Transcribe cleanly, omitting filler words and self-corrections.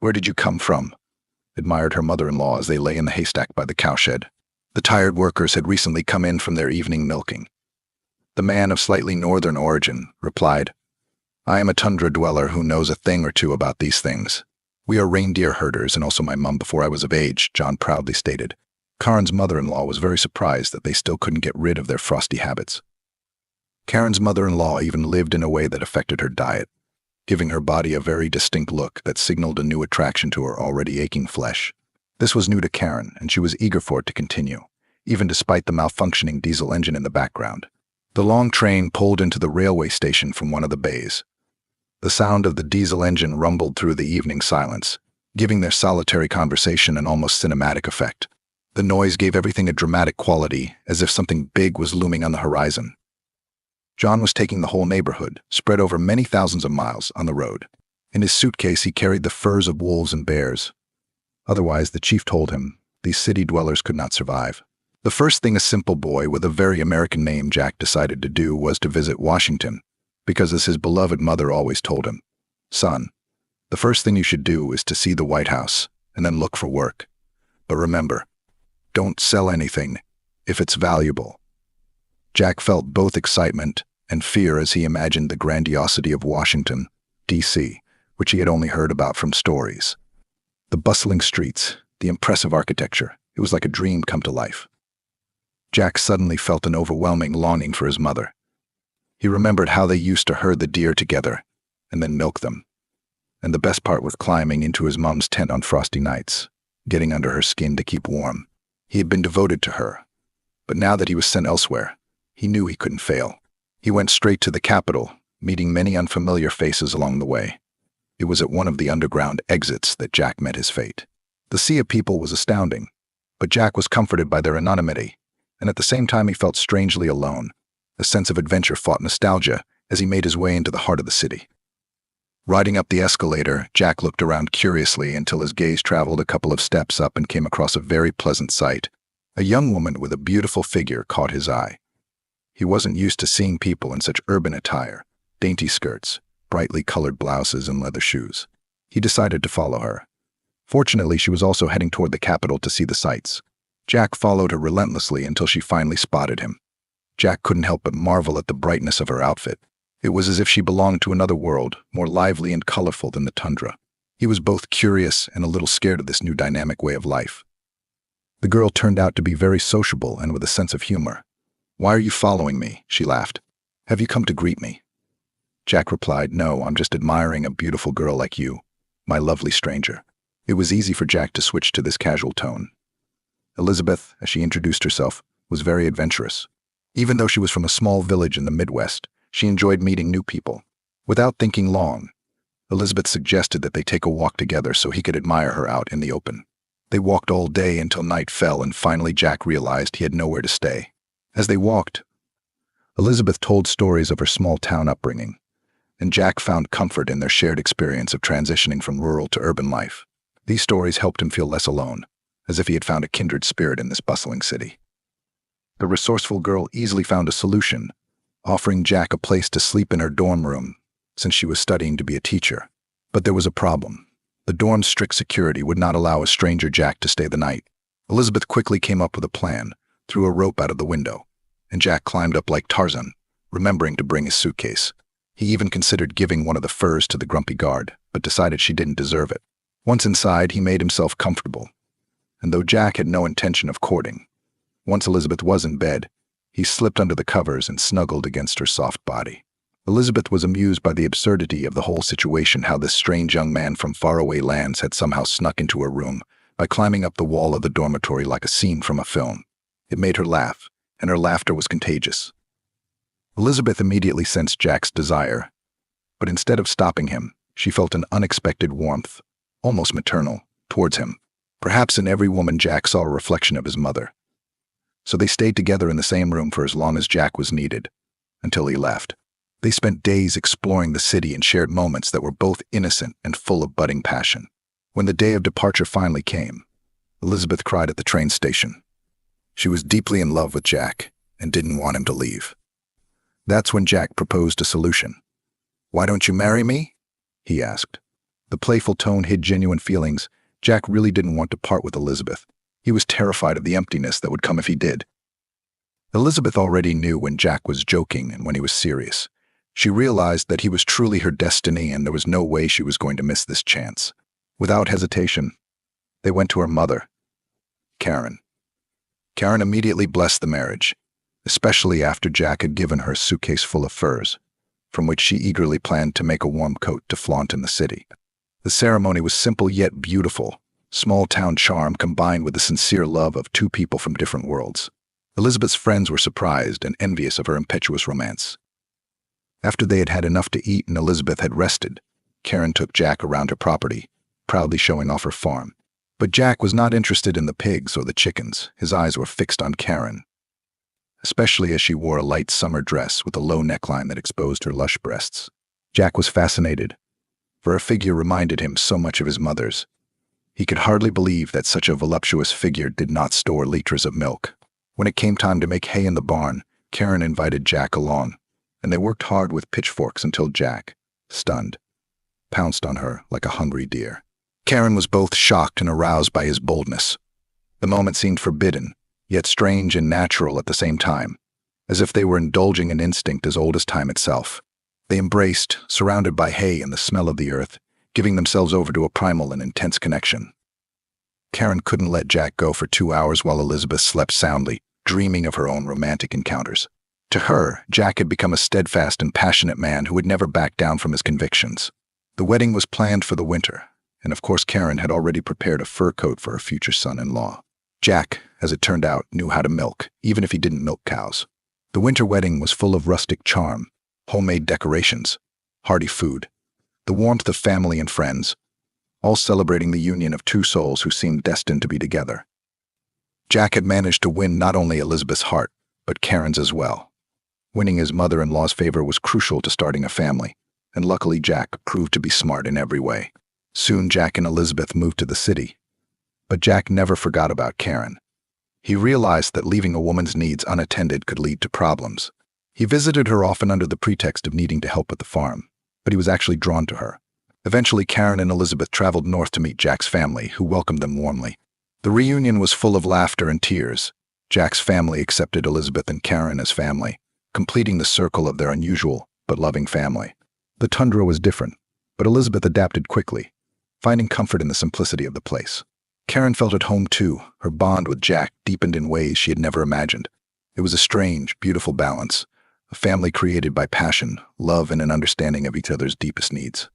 "Where did you come from?" admired her mother-in-law as they lay in the haystack by the cowshed. The tired workers had recently come in from their evening milking. The man of slightly northern origin replied, "I am a tundra dweller who knows a thing or two about these things. We are reindeer herders and also my mum before I was of age," John proudly stated. Karen's mother-in-law was very surprised that they still couldn't get rid of their frosty habits. Karen's mother-in-law even lived in a way that affected her diet, giving her body a very distinct look that signaled a new attraction to her already aching flesh. This was new to Karen, and she was eager for it to continue, even despite the malfunctioning diesel engine in the background. The long train pulled into the railway station from one of the bays. The sound of the diesel engine rumbled through the evening silence, giving their solitary conversation an almost cinematic effect. The noise gave everything a dramatic quality, as if something big was looming on the horizon. John was taking the whole neighborhood, spread over many thousands of miles, on the road. In his suitcase he carried the furs of wolves and bears. Otherwise, the chief told him, these city dwellers could not survive. The first thing a simple boy with a very American name Jack decided to do was to visit Washington, because as his beloved mother always told him, "Son, the first thing you should do is to see the White House and then look for work. But remember, don't sell anything if it's valuable." Jack felt both excitement and fear as he imagined the grandiosity of Washington, D.C., which he had only heard about from stories. The bustling streets, the impressive architecture, it was like a dream come to life. Jack suddenly felt an overwhelming longing for his mother. He remembered how they used to herd the deer together and then milk them. And the best part was climbing into his mom's tent on frosty nights, getting under her skin to keep warm. He had been devoted to her, but now that he was sent elsewhere, he knew he couldn't fail. He went straight to the Capitol, meeting many unfamiliar faces along the way. It was at one of the underground exits that Jack met his fate. The sea of people was astounding, but Jack was comforted by their anonymity, and at the same time he felt strangely alone. A sense of adventure fought nostalgia as he made his way into the heart of the city. Riding up the escalator, Jack looked around curiously until his gaze traveled a couple of steps up and came across a very pleasant sight. A young woman with a beautiful figure caught his eye. He wasn't used to seeing people in such urban attire, dainty skirts, brightly colored blouses, and leather shoes. He decided to follow her. Fortunately, she was also heading toward the Capitol to see the sights. Jack followed her relentlessly until she finally spotted him. Jack couldn't help but marvel at the brightness of her outfit. It was as if she belonged to another world, more lively and colorful than the tundra. He was both curious and a little scared of this new dynamic way of life. The girl turned out to be very sociable and with a sense of humor. "Why are you following me?" she laughed. "Have you come to greet me?" Jack replied, "No, I'm just admiring a beautiful girl like you, my lovely stranger." It was easy for Jack to switch to this casual tone. Elizabeth, as she introduced herself, was very adventurous. Even though she was from a small village in the Midwest, she enjoyed meeting new people. Without thinking long, Elizabeth suggested that they take a walk together so he could admire her out in the open. They walked all day until night fell, and finally Jack realized he had nowhere to stay. As they walked, Elizabeth told stories of her small-town upbringing, and Jack found comfort in their shared experience of transitioning from rural to urban life. These stories helped him feel less alone, as if he had found a kindred spirit in this bustling city. The resourceful girl easily found a solution, offering Jack a place to sleep in her dorm room since she was studying to be a teacher. But there was a problem. The dorm's strict security would not allow a stranger Jack to stay the night. Elizabeth quickly came up with a plan, threw a rope out of the window, and Jack climbed up like Tarzan, remembering to bring his suitcase. He even considered giving one of the furs to the grumpy guard, but decided she didn't deserve it. Once inside, he made himself comfortable, and though Jack had no intention of courting, once Elizabeth was in bed, he slipped under the covers and snuggled against her soft body. Elizabeth was amused by the absurdity of the whole situation, how this strange young man from faraway lands had somehow snuck into her room by climbing up the wall of the dormitory like a scene from a film. It made her laugh, and her laughter was contagious. Elizabeth immediately sensed Jack's desire, but instead of stopping him, she felt an unexpected warmth, almost maternal, towards him. Perhaps in every woman Jack saw a reflection of his mother. So they stayed together in the same room for as long as Jack was needed, until he left. They spent days exploring the city and shared moments that were both innocent and full of budding passion. When the day of departure finally came, Elizabeth cried at the train station. She was deeply in love with Jack and didn't want him to leave. That's when Jack proposed a solution. "Why don't you marry me?" he asked. The playful tone hid genuine feelings. Jack really didn't want to part with Elizabeth. He was terrified of the emptiness that would come if he did. Elizabeth already knew when Jack was joking and when he was serious. She realized that he was truly her destiny and there was no way she was going to miss this chance. Without hesitation, they went to her mother, Karen. Karen immediately blessed the marriage, especially after Jack had given her a suitcase full of furs, from which she eagerly planned to make a warm coat to flaunt in the city. The ceremony was simple yet beautiful, small-town charm combined with the sincere love of two people from different worlds. Elizabeth's friends were surprised and envious of her impetuous romance. After they had had enough to eat and Elizabeth had rested, Karen took Jack around her property, proudly showing off her farm. But Jack was not interested in the pigs or the chickens. His eyes were fixed on Karen, especially as she wore a light summer dress with a low neckline that exposed her lush breasts. Jack was fascinated, for her figure reminded him so much of his mother's. He could hardly believe that such a voluptuous figure did not store liters of milk. When it came time to make hay in the barn, Karen invited Jack along, and they worked hard with pitchforks until Jack, stunned, pounced on her like a hungry deer. Karen was both shocked and aroused by his boldness. The moment seemed forbidden, yet strange and natural at the same time, as if they were indulging an instinct as old as time itself. They embraced, surrounded by hay and the smell of the earth, giving themselves over to a primal and intense connection. Karen couldn't let Jack go for 2 hours while Elizabeth slept soundly, dreaming of her own romantic encounters. To her, Jack had become a steadfast and passionate man who would never back down from his convictions. The wedding was planned for the winter, and of course Karen had already prepared a fur coat for her future son-in-law. Jack, as it turned out, knew how to milk, even if he didn't milk cows. The winter wedding was full of rustic charm, homemade decorations, hearty food, the warmth of family and friends, all celebrating the union of two souls who seemed destined to be together. Jack had managed to win not only Elizabeth's heart, but Karen's as well. Winning his mother-in-law's favor was crucial to starting a family, and luckily Jack proved to be smart in every way. Soon Jack and Elizabeth moved to the city, but Jack never forgot about Karen. He realized that leaving a woman's needs unattended could lead to problems. He visited her often under the pretext of needing to help at the farm, but he was actually drawn to her. Eventually, Karen and Elizabeth traveled north to meet Jack's family, who welcomed them warmly. The reunion was full of laughter and tears. Jack's family accepted Elizabeth and Karen as family, completing the circle of their unusual but loving family. The tundra was different, but Elizabeth adapted quickly, finding comfort in the simplicity of the place. Karen felt at home too. Her bond with Jack deepened in ways she had never imagined. It was a strange, beautiful balance, a family created by passion, love, and an understanding of each other's deepest needs.